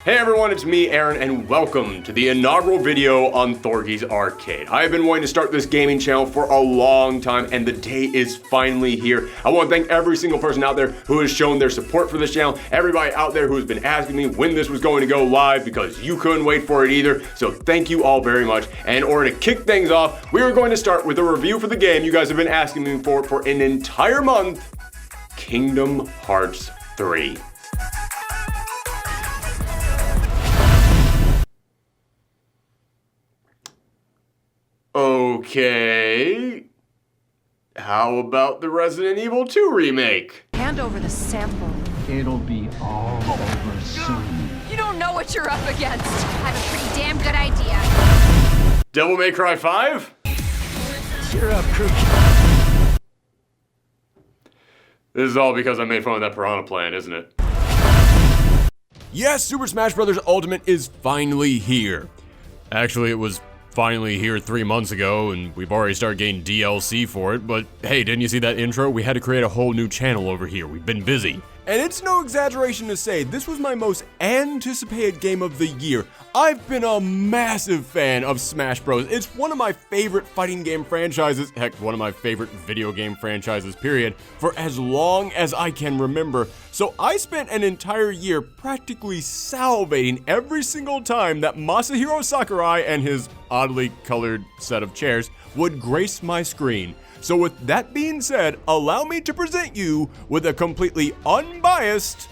Hey everyone, it's me, Aaron, and welcome to the inaugural video on Thorgi's Arcade. I've been wanting to start this gaming channel for a long time, and the day is finally here. I want to thank every single person out there who has shown their support for this channel, everybody out there who has been asking me when this was going to go live because you couldn't wait for it either, so thank you all very much. And in order to kick things off, we are going to start with a review for the game you guys have been asking me for an entire month, Kingdom Hearts 3. Okay, how about the Resident Evil 2 remake? Hand over the sample. It'll be all over soon. You don't know what you're up against. I have a pretty damn good idea. Devil May Cry 5? Cheer up, Cookie. This is all because I made fun of that Piranha Plant, isn't it? Yes, Super Smash Bros. Ultimate is finally here. Actually, it was finally here 3 months ago, and we've already started getting DLC for it, but hey, didn't you see that intro? We had to create a whole new channel over here. We've been busy. And it's no exaggeration to say, this was my most anticipated game of the year. I've been a massive fan of Smash Bros. It's one of my favorite fighting game franchises, heck, one of my favorite video game franchises, period, for as long as I can remember. So I spent an entire year practically salivating every single time that Masahiro Sakurai and his oddly colored set of chairs would grace my screen. So with that being said, allow me to present you with a completely unbiased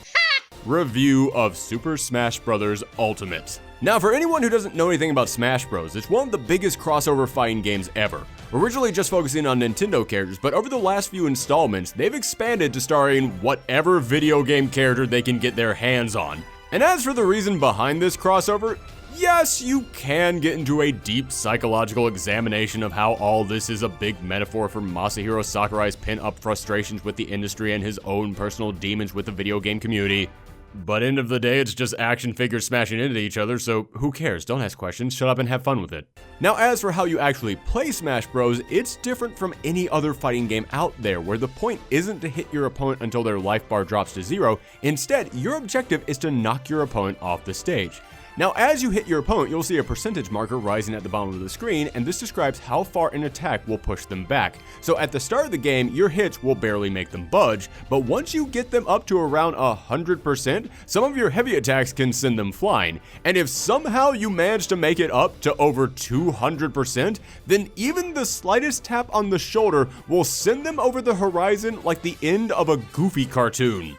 review of Super Smash Bros. Ultimate. Now, for anyone who doesn't know anything about Smash Bros., it's one of the biggest crossover fighting games ever. Originally just focusing on Nintendo characters, but over the last few installments, they've expanded to starring whatever video game character they can get their hands on. And as for the reason behind this crossover, yes, you can get into a deep psychological examination of how all this is a big metaphor for Masahiro Sakurai's pent-up frustrations with the industry and his own personal demons with the video game community. But end of the day, it's just action figures smashing into each other, so who cares? Don't ask questions, shut up and have fun with it. Now, as for how you actually play Smash Bros, it's different from any other fighting game out there, where the point isn't to hit your opponent until their life bar drops to 0. Instead, your objective is to knock your opponent off the stage. Now, as you hit your opponent, you'll see a percentage marker rising at the bottom of the screen, and this describes how far an attack will push them back. So at the start of the game, your hits will barely make them budge, but once you get them up to around 100%, some of your heavy attacks can send them flying. And if somehow you manage to make it up to over 200%, then even the slightest tap on the shoulder will send them over the horizon like the end of a Goofy cartoon.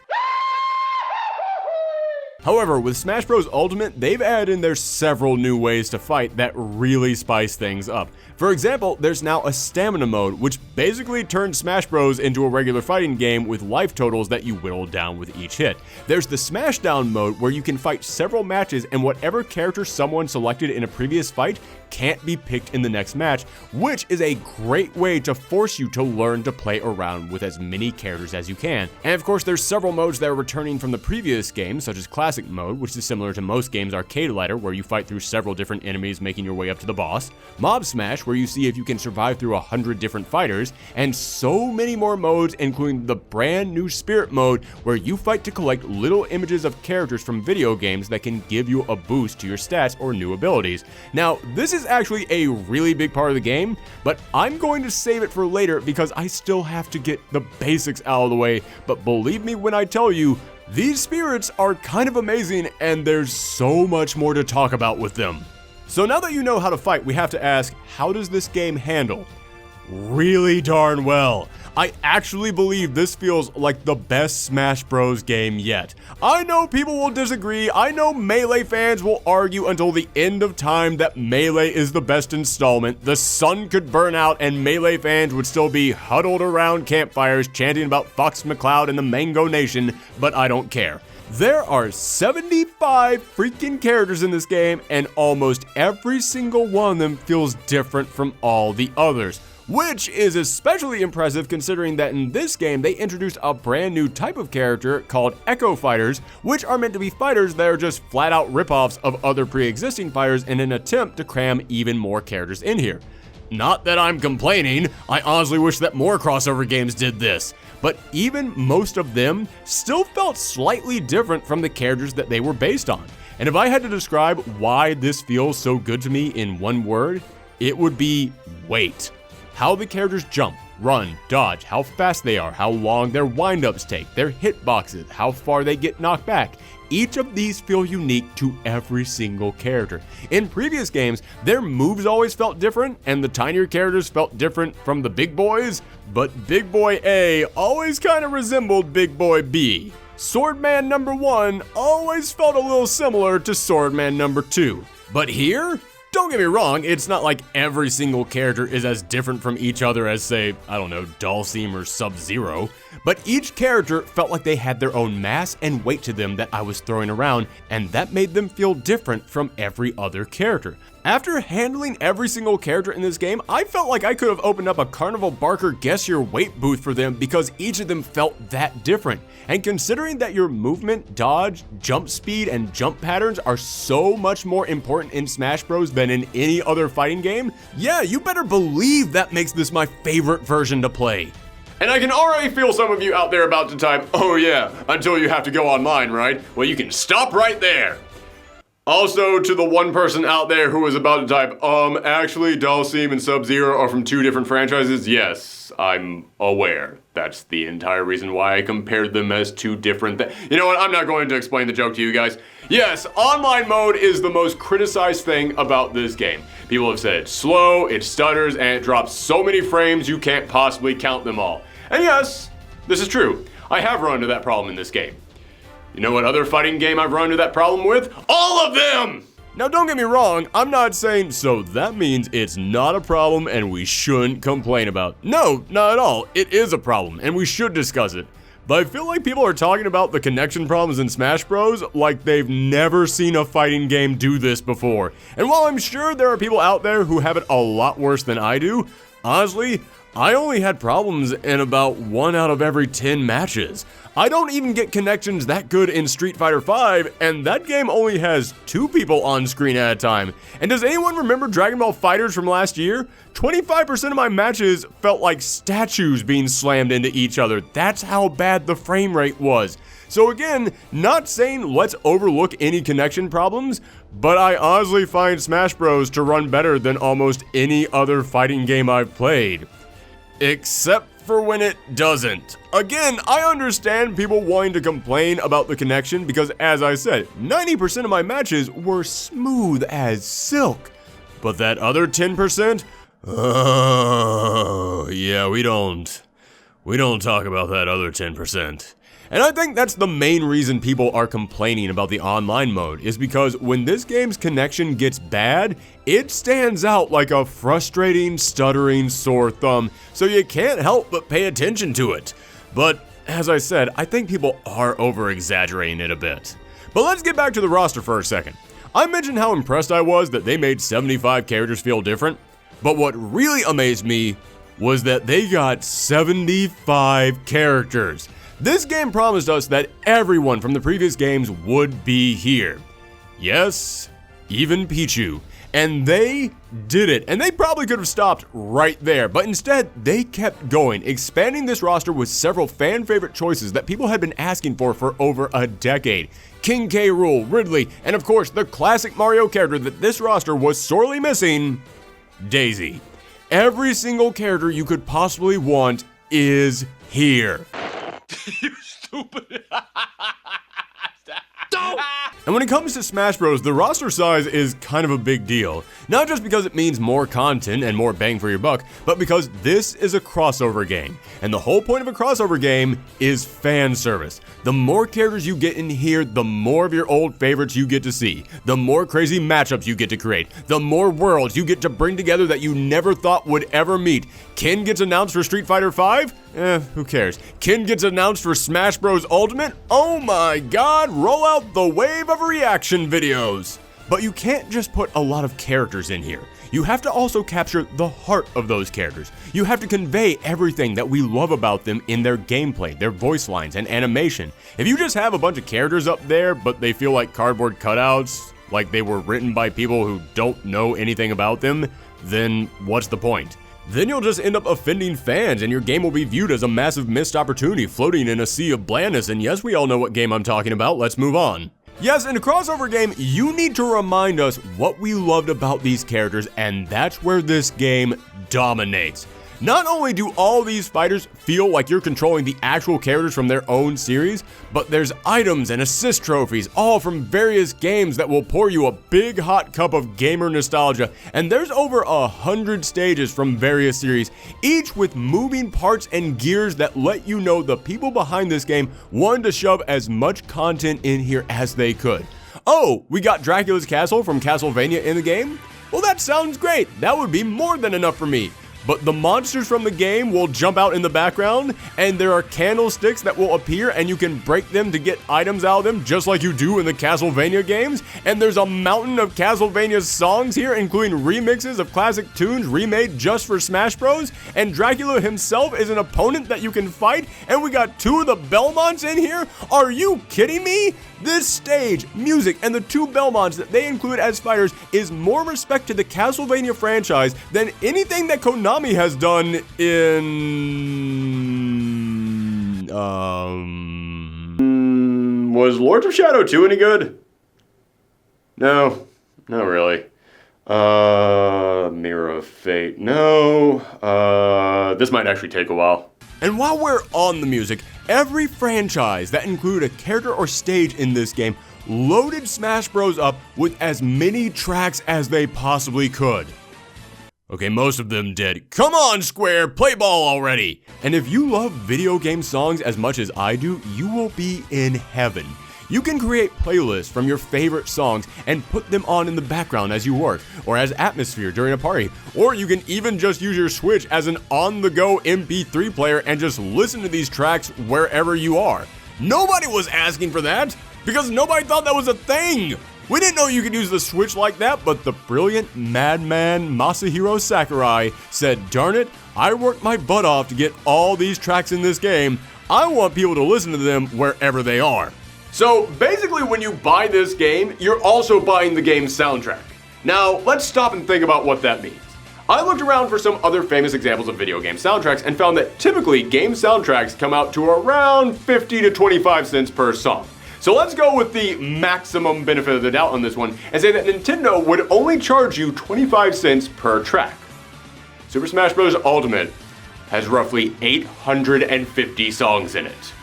However, with Smash Bros. Ultimate, they've added in there several new ways to fight that really spice things up. For example, there's now a stamina mode, which basically turns Smash Bros. Into a regular fighting game with life totals that you whittle down with each hit. There's the Smashdown mode, where you can fight several matches and whatever character someone selected in a previous fight can't be picked in the next match, which is a great way to force you to learn to play around with as many characters as you can. And of course, there's several modes that are returning from the previous game, such as Classic mode, which is similar to most games' arcade ladder, where you fight through several different enemies making your way up to the boss. Mob Smash, where you see if you can survive through 100 different fighters, and so many more modes, including the brand new Spirit mode, where you fight to collect little images of characters from video games that can give you a boost to your stats or new abilities. Now, this is actually a really big part of the game, but I'm going to save it for later because I still have to get the basics out of the way. But believe me when I tell you, these spirits are kind of amazing and there's so much more to talk about with them. So now that you know how to fight, we have to ask, how does this game handle? Really darn well. I actually believe this feels like the best Smash Bros. Game yet. I know people will disagree, I know Melee fans will argue until the end of time that Melee is the best installment, the sun could burn out and Melee fans would still be huddled around campfires chanting about Fox McCloud and the Mango Nation, but I don't care. There are 75 freaking characters in this game, and almost every single one of them feels different from all the others. Which is especially impressive considering that in this game they introduced a brand new type of character called Echo Fighters, which are meant to be fighters that are just flat out ripoffs of other pre-existing fighters in an attempt to cram even more characters in here. Not that I'm complaining, I honestly wish that more crossover games did this, but even most of them still felt slightly different from the characters that they were based on. And if I had to describe why this feels so good to me in one word, it would be weight. How the characters jump, run, dodge, how fast they are, how long their windups take, their hitboxes, how far they get knocked back. Each of these feel unique to every single character. In previous games, their moves always felt different, and the tinier characters felt different from the big boys, but Big Boy A always kind of resembled Big Boy B. Swordman number 1 always felt a little similar to Swordman number 2. But here, don't get me wrong, it's not like every single character is as different from each other as, say, I don't know, Dhalsim or Sub-Zero, but each character felt like they had their own mass and weight to them that I was throwing around, and that made them feel different from every other character. After handling every single character in this game, I felt like I could have opened up a Carnival Barker Guess Your Weight booth for them because each of them felt that different. And considering that your movement, dodge, jump speed, and jump patterns are so much more important in Smash Bros. Than in any other fighting game, yeah, you better believe that makes this my favorite version to play. And I can already feel some of you out there about to type, oh yeah, until you have to go online, right? Well, you can stop right there. Also, to the one person out there who was about to type, actually, Dhalsim and Sub-Zero are from 2 different franchises, yes, I'm aware. That's the entire reason why I compared them as 2 different things. You know what, I'm not going to explain the joke to you guys. Yes, online mode is the most criticized thing about this game. People have said it's slow, it stutters, and it drops so many frames you can't possibly count them all. And yes, this is true. I have run into that problem in this game. You know what other fighting game I've run into that problem with? All of them! Now don't get me wrong, I'm not saying so that means it's not a problem and we shouldn't complain about. No, not at all. It is a problem and we should discuss it. But I feel like people are talking about the connection problems in Smash Bros. Like they've never seen a fighting game do this before. And while I'm sure there are people out there who have it a lot worse than I do, honestly, I only had problems in about 1 out of every 10 matches. I don't even get connections that good in Street Fighter V, and that game only has 2 people on screen at a time. And does anyone remember Dragon Ball FighterZ from last year? 25% of my matches felt like statues being slammed into each other. That's how bad the frame rate was. So again, not saying let's overlook any connection problems, but I honestly find Smash Bros. To run better than almost any other fighting game I've played. Except for when it doesn't. Again, I understand people wanting to complain about the connection because, as I said, 90% of my matches were smooth as silk. But that other 10%? Oh, yeah, we don't talk about that other 10%. And I think that's the main reason people are complaining about the online mode, is because when this game's connection gets bad, it stands out like a frustrating, stuttering sore thumb, so you can't help but pay attention to it. But, as I said, I think people are over-exaggerating it a bit. But let's get back to the roster for a second. I mentioned how impressed I was that they made 75 characters feel different, but what really amazed me was that they got 75 characters. This game promised us that everyone from the previous games would be here. Yes, even Pichu. And they did it. And they probably could have stopped right there, but instead they kept going, expanding this roster with several fan favorite choices that people had been asking for over a decade. King K. Rool, Ridley, and of course the classic Mario character that this roster was sorely missing, Daisy. Every single character you could possibly want is here. You stupid. And when it comes to Smash Bros, the roster size is kind of a big deal. Not just because it means more content and more bang for your buck, but because this is a crossover game. And the whole point of a crossover game is fan service. The more characters you get in here, the more of your old favorites you get to see. The more crazy matchups you get to create. The more worlds you get to bring together that you never thought would ever meet. Ken gets announced for Street Fighter V? Who cares? Ken gets announced for Smash Bros. Ultimate? Oh my god, roll out the wave of reaction videos! But you can't just put a lot of characters in here. You have to also capture the heart of those characters. You have to convey everything that we love about them in their gameplay, their voice lines, and animation. If you just have a bunch of characters up there, but they feel like cardboard cutouts, like they were written by people who don't know anything about them, then what's the point? Then you'll just end up offending fans and your game will be viewed as a massive missed opportunity floating in a sea of blandness, and yes, we all know what game I'm talking about, let's move on. Yes, in a crossover game, you need to remind us what we loved about these characters, and that's where this game dominates. Not only do all these fighters feel like you're controlling the actual characters from their own series, but there's items and assist trophies, all from various games that will pour you a big hot cup of gamer nostalgia, and there's over 100 stages from various series, each with moving parts and gears that let you know the people behind this game wanted to shove as much content in here as they could. Oh, we got Dracula's Castle from Castlevania in the game? Well, that sounds great. That would be more than enough for me. But the monsters from the game will jump out in the background, and there are candlesticks that will appear, and you can break them to get items out of them, just like you do in the Castlevania games. And there's a mountain of Castlevania songs here, including remixes of classic tunes remade just for Smash Bros. And Dracula himself is an opponent that you can fight, and we got 2 of the Belmonts in here? Are you kidding me? This stage, music, and the 2 Belmonts that they include as fighters is more respect to the Castlevania franchise than anything that Konami has done in... Was Lords of Shadow 2 any good? No, not really. Mirror of Fate, no. This might actually take a while. And while we're on the music, every franchise that included a character or stage in this game loaded Smash Bros. Up with as many tracks as they possibly could. Okay, most of them did. Come on, Square, play ball already! And if you love video game songs as much as I do, you will be in heaven. You can create playlists from your favorite songs and put them on in the background as you work, or as atmosphere during a party, or you can even just use your Switch as an on-the-go MP3 player and just listen to these tracks wherever you are. Nobody was asking for that, because nobody thought that was a thing! We didn't know you could use the Switch like that, but the brilliant madman Masahiro Sakurai said, darn it, I worked my butt off to get all these tracks in this game. I want people to listen to them wherever they are. So basically when you buy this game, you're also buying the game's soundtrack. Now, let's stop and think about what that means. I looked around for some other famous examples of video game soundtracks and found that typically game soundtracks come out to around 50 to 25 cents per song. So let's go with the maximum benefit of the doubt on this one and say that Nintendo would only charge you 25 cents per track. Super Smash Bros. Ultimate has roughly 850 songs in it.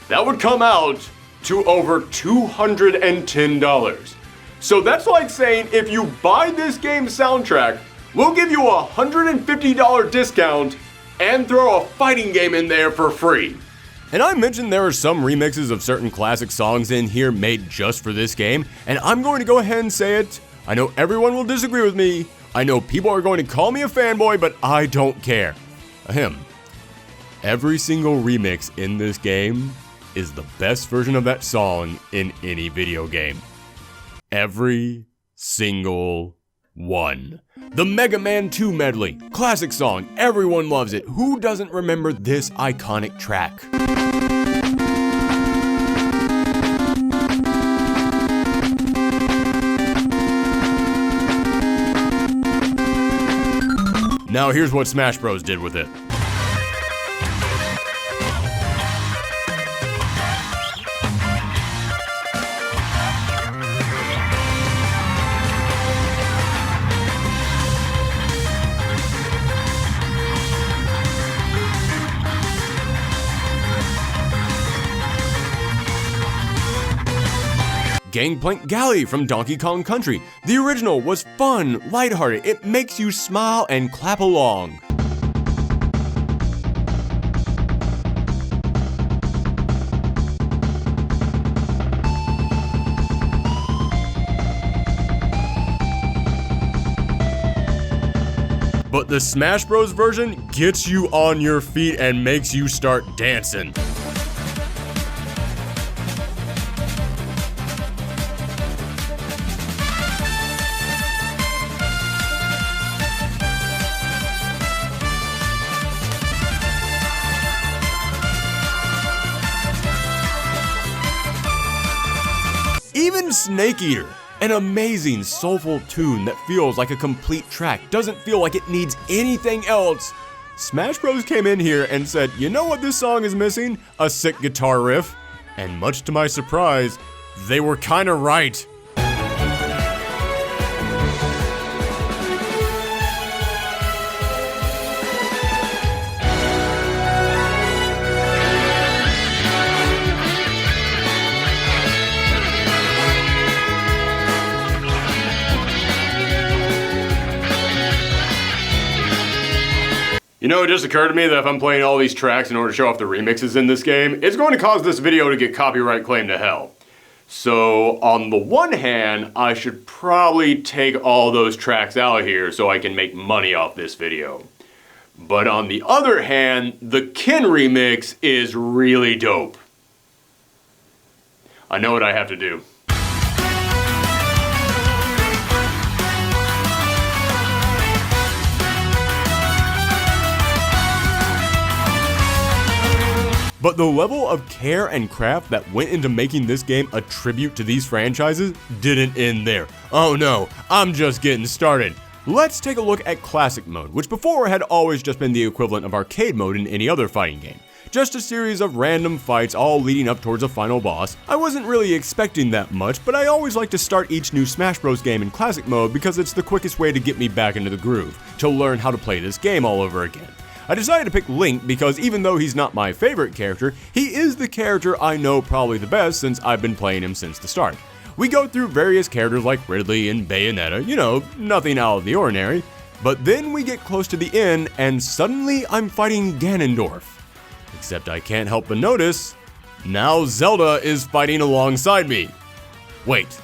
That would come out to over $210. So that's like saying if you buy this game's soundtrack, we'll give you a $150 discount and throw a fighting game in there for free. And I mentioned there are some remixes of certain classic songs in here made just for this game, and I'm going to go ahead and say it. I know everyone will disagree with me. I know people are going to call me a fanboy, but I don't care. Ahem. Every single remix in this game is the best version of that song in any video game. Every single one. The Mega Man 2 medley, classic song, everyone loves it. Who doesn't remember this iconic track? Now here's what Smash Bros. Did with it. Gangplank Galley from Donkey Kong Country. The original was fun, lighthearted, it makes you smile and clap along. But the Smash Bros. Version gets you on your feet and makes you start dancing. Even Snake Eater, an amazing soulful tune that feels like a complete track, doesn't feel like it needs anything else. Smash Bros. Came in here and said, you know what this song is missing? A sick guitar riff. And much to my surprise, They were kinda right. You know, it just occurred to me that if I'm playing all these tracks in order to show off the remixes in this game, it's going to cause this video to get copyright claim to hell. So, on the one hand, I should probably take all those tracks out here so I can make money off this video. But on the other hand, the Ken remix is really dope. I know what I have to do. But the level of care and craft that went into making this game a tribute to these franchises didn't end there. Oh no, I'm just getting started. Let's take a look at Classic Mode, which before had always just been the equivalent of Arcade Mode in any other fighting game. Just a series of random fights all leading up towards a final boss. I wasn't really expecting that much, but I always like to start each new Smash Bros. Game in Classic Mode because it's the quickest way to get me back into the groove, to learn how to play this game all over again. I decided to pick Link because even though he's not my favorite character, he is the character I know probably the best since I've been playing him since the start. We go through various characters like Ridley and Bayonetta, you know, nothing out of the ordinary, but then we get close to the end and suddenly I'm fighting Ganondorf. Except I can't help but notice, now Zelda is fighting alongside me. Wait,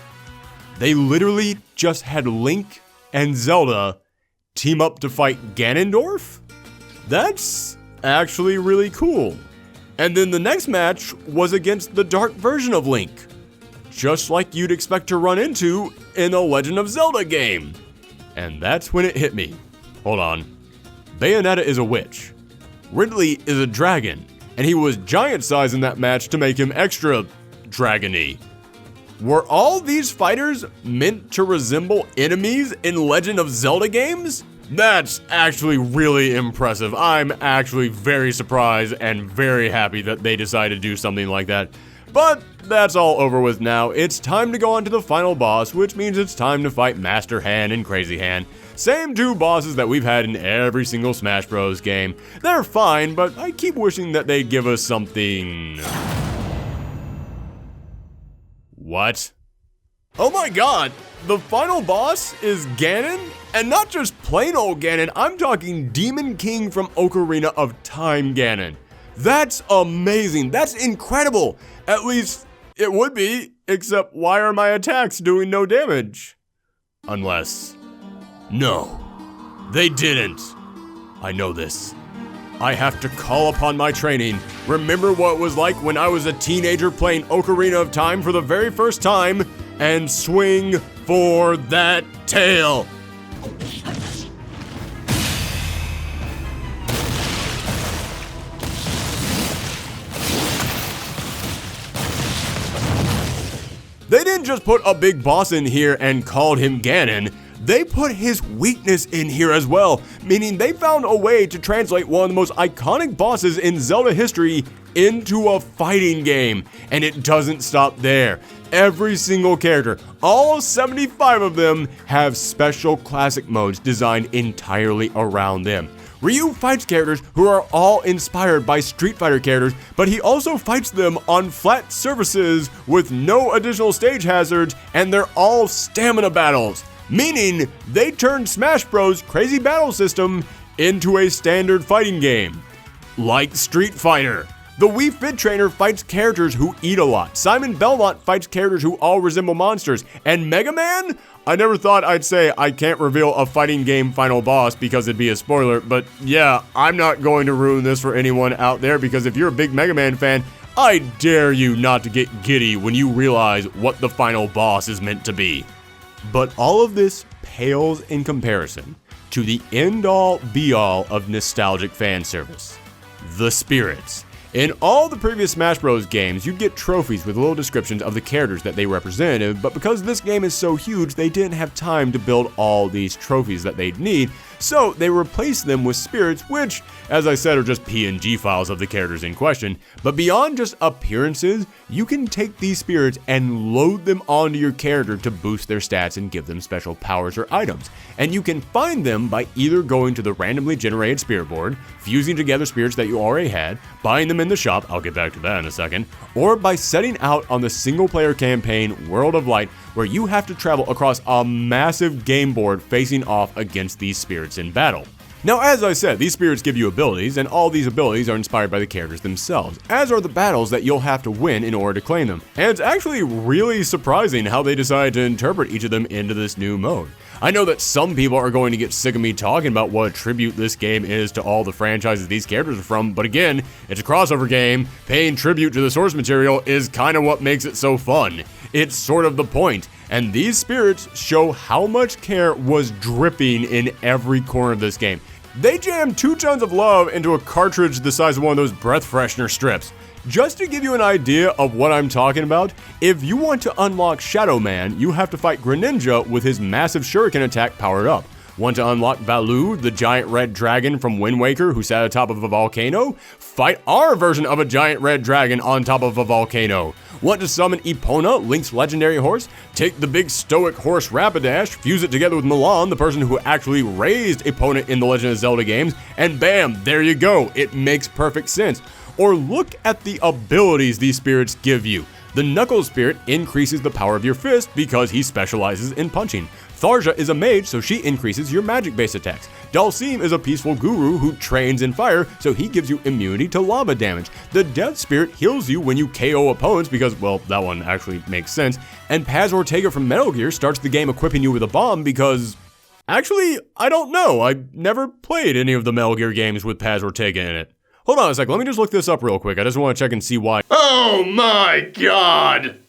they literally just had Link and Zelda team up to fight Ganondorf? That's actually really cool. And then the next match was against the dark version of Link, just like you'd expect to run into in a Legend of Zelda game. And that's when it hit me. Hold on. Bayonetta is a witch. Ridley is a dragon, and he was giant size in that match to make him extra dragon-y. Were all these fighters meant to resemble enemies in Legend of Zelda games? That's actually really impressive. I'm actually very surprised and very happy that they decided to do something like that. But that's all over with now. It's time to go on to the final boss, which means it's time to fight Master Hand and Crazy Hand. Same two bosses that we've had in every single Smash Bros. Game. They're fine, but I keep wishing that they'd give us something... What? Oh my god! The final boss is Ganon? And not just plain old Ganon, I'm talking Demon King from Ocarina of Time Ganon. That's amazing, that's incredible! At least, it would be, except why are my attacks doing no damage? Unless... No, they didn't. I know this. I have to call upon my training, remember what it was like when I was a teenager playing Ocarina of Time for the very first time, and swing for that tail. They didn't just put a big boss in here and called him Ganon. They put his weakness in here as well, meaning they found a way to translate one of the most iconic bosses in Zelda history into a fighting game. And it doesn't stop there. Every single character, all 75 of them, have special classic modes designed entirely around them. Ryu fights characters who are all inspired by Street Fighter characters, but he also fights them on flat surfaces with no additional stage hazards, and they're all stamina battles. Meaning, they turned Smash Bros. Crazy battle system into a standard fighting game. Like Street Fighter. The Wii Fit Trainer fights characters who eat a lot. Simon Belmont fights characters who all resemble monsters. And Mega Man? I never thought I'd say I can't reveal a fighting game final boss because it'd be a spoiler, but yeah, I'm not going to ruin this for anyone out there because if you're a big Mega Man fan, I dare you not to get giddy when you realize what the final boss is meant to be. But all of this pales in comparison to the end-all be-all of nostalgic fan service. The spirits. In all the previous Smash Bros. Games, you'd get trophies with little descriptions of the characters that they represented, but because this game is so huge, they didn't have time to build all these trophies that they'd need, so they replaced them with spirits, which, as I said, are just PNG files of the characters in question. But beyond just appearances, you can take these spirits and load them onto your character to boost their stats and give them special powers or items. And you can find them by either going to the randomly generated spirit board, fusing together spirits that you already had, buying them in the shop, I'll get back to that in a second, or by setting out on the single player campaign World of Light, where you have to travel across a massive game board facing off against these spirits in battle. Now, as I said, these spirits give you abilities, and all these abilities are inspired by the characters themselves, as are the battles that you'll have to win in order to claim them. And it's actually really surprising how they decided to interpret each of them into this new mode. I know that some people are going to get sick of me talking about what a tribute this game is to all the franchises these characters are from, but again, it's a crossover game. Paying tribute to the source material is kind of what makes it so fun. It's sort of the point. And these spirits show how much care was dripping in every corner of this game. They jammed 2 tons of love into a cartridge the size of one of those breath freshener strips. Just to give you an idea of what I'm talking about, if you want to unlock Shadow Man, you have to fight Greninja with his massive shuriken attack powered up. Want to unlock Valoo, the giant red dragon from Wind Waker who sat atop of a volcano? Fight our version of a giant red dragon on top of a volcano. Want to summon Epona, Link's legendary horse? Take the big stoic horse Rapidash, fuse it together with Milan, the person who actually raised Epona in the Legend of Zelda games, and bam, there you go. It makes perfect sense. Or look at the abilities these spirits give you. The Knuckles spirit increases the power of your fist because he specializes in punching. Thorgi is a mage, so she increases your magic-based attacks. Dhalsim is a peaceful guru who trains in fire, so he gives you immunity to lava damage. The Death Spirit heals you when you KO opponents because, well, that one actually makes sense. And Paz Ortega from Metal Gear starts the game equipping you with a bomb because... Actually, I don't know. I've never played any of the Metal Gear games with Paz Ortega in it. Hold on a sec, let me just look this up real quick. I just want to check and see why. Oh my god!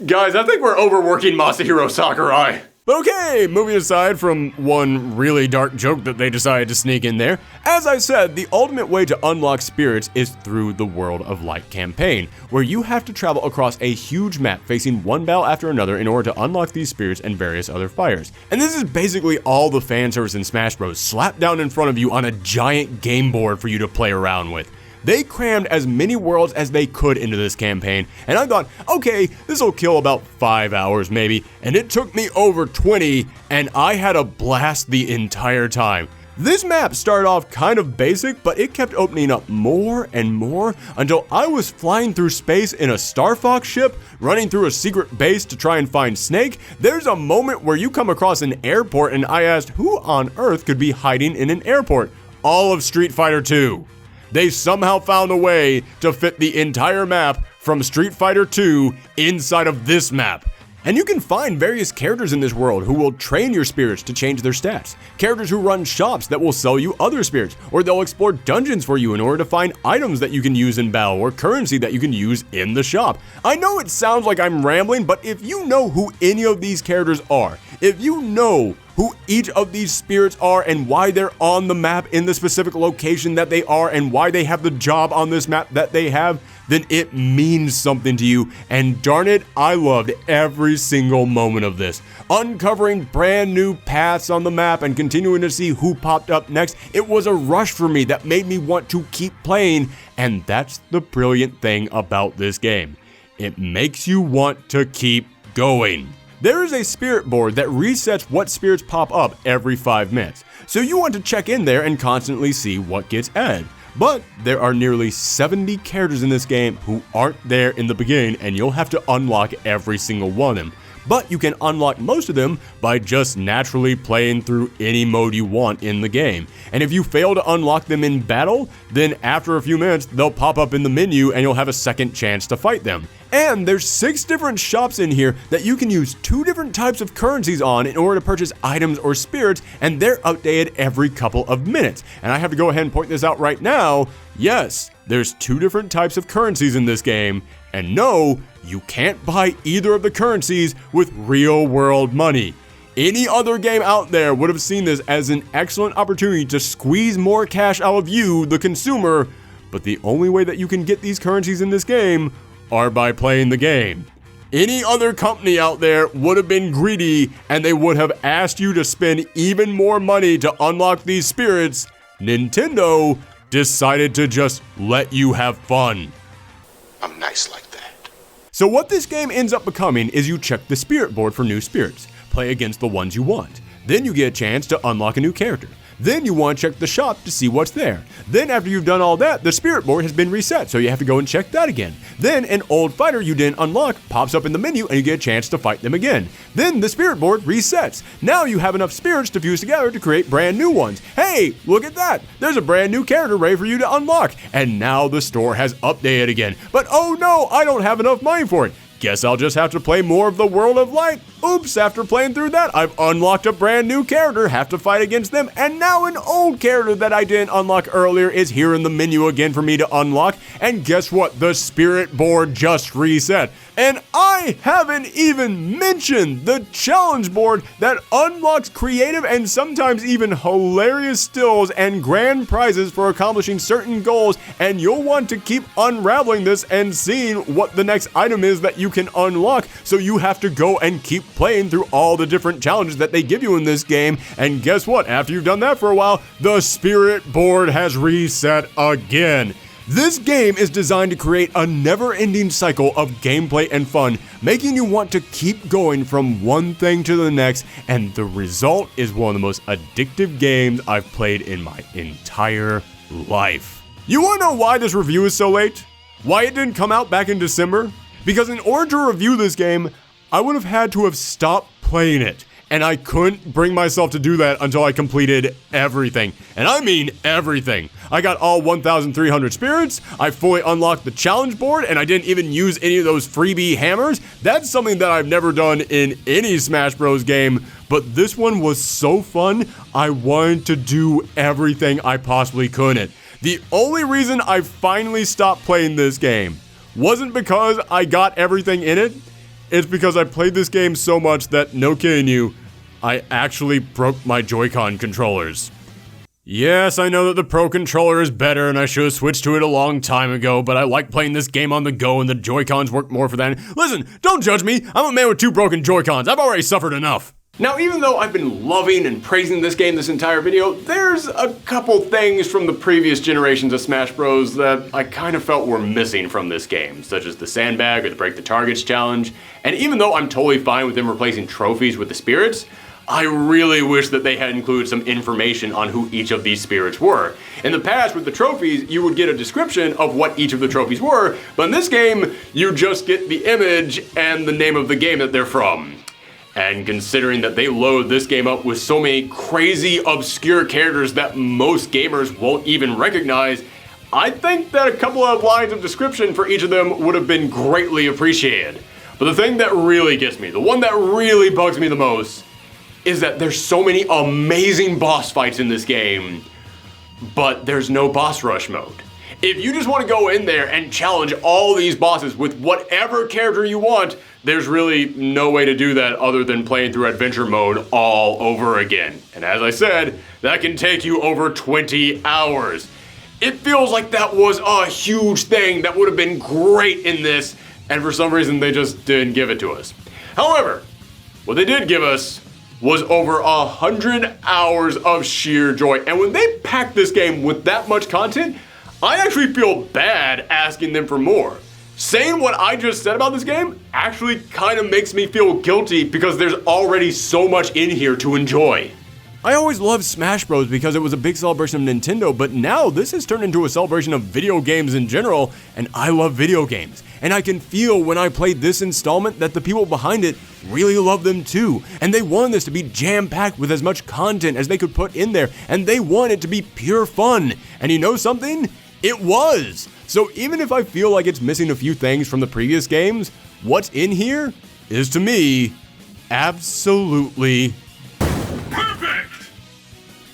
Guys, I think we're overworking Masahiro Sakurai. But okay, moving aside from one really dark joke that they decided to sneak in there, as I said, the ultimate way to unlock spirits is through the World of Light campaign, where you have to travel across a huge map facing one battle after another in order to unlock these spirits and various other fires. And this is basically all the fan service in Smash Bros. Slapped down in front of you on a giant game board for you to play around with. They crammed as many worlds as they could into this campaign, and I thought, okay, this'll kill about 5 hours maybe, and it took me over 20, and I had a blast the entire time. This map started off kind of basic, but it kept opening up more and more until I was flying through space in a Star Fox ship, running through a secret base to try and find Snake. There's a moment where you come across an airport, and I asked who on earth could be hiding in an airport? All of Street Fighter 2. They somehow found a way to fit the entire map from Street Fighter 2 inside of this map. And you can find various characters in this world who will train your spirits to change their stats. Characters who run shops that will sell you other spirits, or they'll explore dungeons for you in order to find items that you can use in battle or currency that you can use in the shop. I know it sounds like I'm rambling, but if you know who any of these characters are, if you know who each of these spirits are and why they're on the map in the specific location that they are and why they have the job on this map that they have, then it means something to you, and darn it, I loved every single moment of this. Uncovering brand new paths on the map and continuing to see who popped up next, it was a rush for me that made me want to keep playing, and that's the brilliant thing about this game. It makes you want to keep going. There is a spirit board that resets what spirits pop up every 5 minutes, so you want to check in there and constantly see what gets added. But there are nearly 70 characters in this game who aren't there in the beginning, and you'll have to unlock every single one of them. But you can unlock most of them by just naturally playing through any mode you want in the game. And if you fail to unlock them in battle, then after a few minutes, they'll pop up in the menu and you'll have a second chance to fight them. And there's 6 different shops in here that you can use 2 different types of currencies on in order to purchase items or spirits, and they're updated every couple of minutes. And I have to go ahead and point this out right now. Yes, there's 2 different types of currencies in this game, and no, you can't buy either of the currencies with real world money. Any other game out there would have seen this as an excellent opportunity to squeeze more cash out of you, the consumer, but the only way that you can get these currencies in this game are by playing the game. Any other company out there would have been greedy and they would have asked you to spend even more money to unlock these spirits. Nintendo decided to just let you have fun. I'm nice like that. So what this game ends up becoming is you check the spirit board for new spirits, play against the ones you want. Then you get a chance to unlock a new character. Then you want to check the shop to see what's there. Then after you've done all that, the spirit board has been reset, so you have to go and check that again. Then an old fighter you didn't unlock pops up in the menu and you get a chance to fight them again. Then the spirit board resets. Now you have enough spirits to fuse together to create brand new ones. Hey, look at that! There's a brand new character ready for you to unlock. And now the store has updated again. But oh no, I don't have enough money for it. Guess I'll just have to play more of the World of Light. Oops, after playing through that, I've unlocked a brand new character, have to fight against them, and now an old character that I didn't unlock earlier is here in the menu again for me to unlock. And guess what? The spirit board just reset. And I haven't even mentioned the challenge board that unlocks creative and sometimes even hilarious stills and grand prizes for accomplishing certain goals, and you'll want to keep unraveling this and seeing what the next item is that you can unlock, so you have to go and keep playing through all the different challenges that they give you in this game. And guess what? After you've done that for a while, the spirit board has reset again. This game is designed to create a never-ending cycle of gameplay and fun, making you want to keep going from one thing to the next, and the result is one of the most addictive games I've played in my entire life. You wanna know why this review is so late? Why it didn't come out back in December? Because in order to review this game, I would have had to have stopped playing it. And I couldn't bring myself to do that until I completed everything. And I mean everything. I got all 1,300 spirits, I fully unlocked the challenge board, and I didn't even use any of those freebie hammers. That's something that I've never done in any Smash Bros. Game, but this one was so fun, I wanted to do everything I possibly could. The only reason I finally stopped playing this game wasn't because I got everything in it. It's because I played this game so much that, no kidding you, I actually broke my Joy-Con controllers. Yes, I know that the Pro Controller is better and I should have switched to it a long time ago, but I like playing this game on the go and the Joy-Cons work more for that. Listen, don't judge me, I'm a man with 2 broken Joy-Cons, I've already suffered enough. Now, even though I've been loving and praising this game this entire video, there's a couple things from the previous generations of Smash Bros. That I kind of felt were missing from this game, such as the sandbag or the break the targets challenge. And even though I'm totally fine with them replacing trophies with the spirits, I really wish that they had included some information on who each of these spirits were. In the past, with the trophies, you would get a description of what each of the trophies were, but in this game, you just get the image and the name of the game that they're from. And considering that they load this game up with so many crazy, obscure characters that most gamers won't even recognize, I think that a couple of lines of description for each of them would have been greatly appreciated. But the thing that really gets me, the one that really bugs me the most, is that there's so many amazing boss fights in this game, but there's no boss rush mode. If you just want to go in there and challenge all these bosses with whatever character you want, there's really no way to do that other than playing through adventure mode all over again. And as I said, that can take you over 20 hours. It feels like that was a huge thing that would have been great in this, and for some reason they just didn't give it to us. However, what they did give us was over 100 hours of sheer joy. And when they packed this game with that much content, I actually feel bad asking them for more. Saying what I just said about this game actually kind of makes me feel guilty because there's already so much in here to enjoy. I always loved Smash Bros. Because it was a big celebration of Nintendo, but now this has turned into a celebration of video games in general, and I love video games. And I can feel when I played this installment that the people behind it really love them too, and they wanted this to be jam-packed with as much content as they could put in there, and they want it to be pure fun. And you know something? It was! So even if I feel like it's missing a few things from the previous games, what's in here is, to me, absolutely perfect!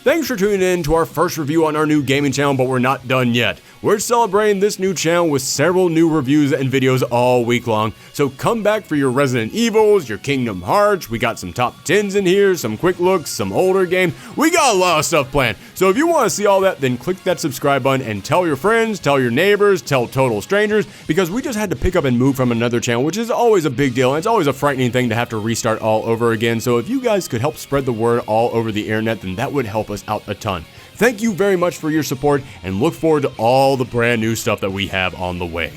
Thanks for tuning in to our first review on our new gaming channel, but we're not done yet. we're celebrating this new channel with several new reviews and videos all week long. So come back for your Resident Evils, your Kingdom Hearts, we got some top 10s in here, some quick looks, some older games. We got a lot of stuff planned. So if you want to see all that, then click that subscribe button and tell your friends, tell your neighbors, tell total strangers, because we just had to pick up and move from another channel, which is always a big deal, and it's always a frightening thing to have to restart all over again. So if you guys could help spread the word all over the internet, then that would help us out a ton. Thank you very much for your support, and look forward to all the brand new stuff that we have on the way.